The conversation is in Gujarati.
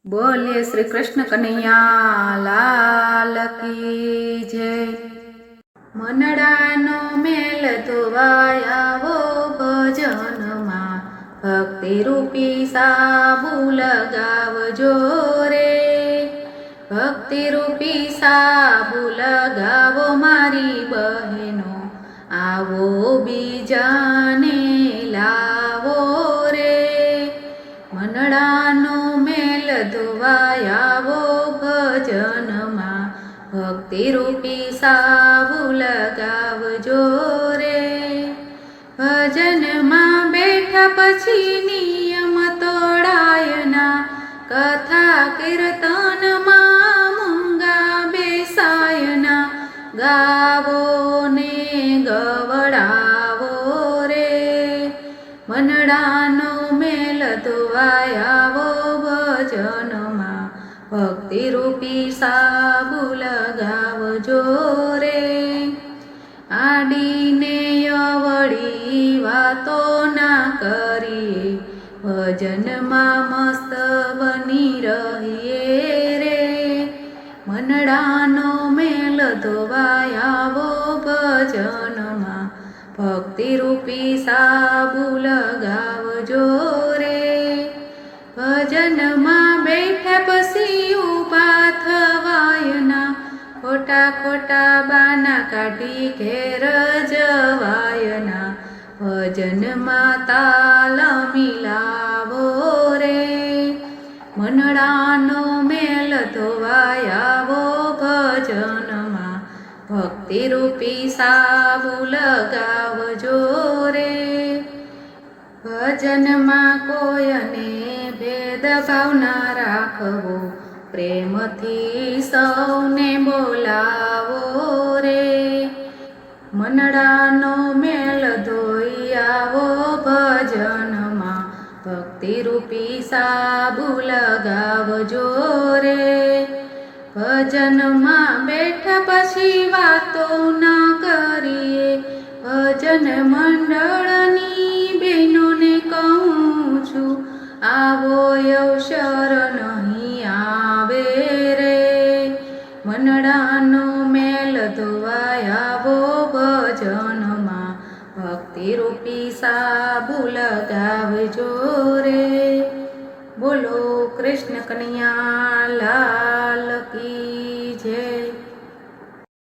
બોલીએ શ્રી કૃષ્ણ કનૈયા લાલ કી જય। મનડાનો મેલ ધોવાયાવો ભજનમાં, ભક્તિ રૂપી સાબુ લગાવજો રે। ભક્તિ રૂપી સાબુ લગાવો મારી બહેનો, આવો બીજાને લાવો રે। મનડાનો મેલ ધોવાયાવો ભજનમાં, ભક્તિ રૂપી સાબુ લગાવજો રે। ભજનમાં બેઠા પછી નિયમ તોડાયના, કથા કીર્તનમાં મૂંગા બેસાયના, ગાવો ને ગવડાવો રે। મનડાનો મેલ ધોવાયાવો ભજનમાં, ભક્તિ રૂપી સાબુ લગાવજો રે। આડીને અવળી વાતો ના કરીએ, ભજનમાં મસ્ત બની રહીએ રે। મનડાનો મેલ ધોવાયાવો ભજનમાં, ભક્તિ રૂપી સાબુ લગાવજો રે। ભજનમાં બેઠા પછી ઊભા થવાયના, ખોટા ખોટા બાના કાઢી ઘેર જવાયના, ભજનમાં તાલ મિલાવો રે। મનડાનો મેલ ધોવાયાવો ભજનમાં, ભક્તિ રૂપી સાબુ લગાવજો રે। ભજનમાં કોઈને ભેદભાવ ના રાખવો, પ્રેમથી સૌને બોલાવો રે। મનડાનો મેલ ધોઈ આવો ભજનમાં, ભક્તિ રૂપી સાબુ લગાવજો રે। ભજનમાં બેઠા પછી વાતો ના કરીએ, ભજન મંડળની બહેનોને કહું છું, આવો અવસર નહીં આવે રે। મનડાનો મેલ ધોવાયાવો ભજનમાં, ભક્તિ રૂપી સાબુ લગાવજો રે। બોલો કૃષ્ણ કનૈયા લાલ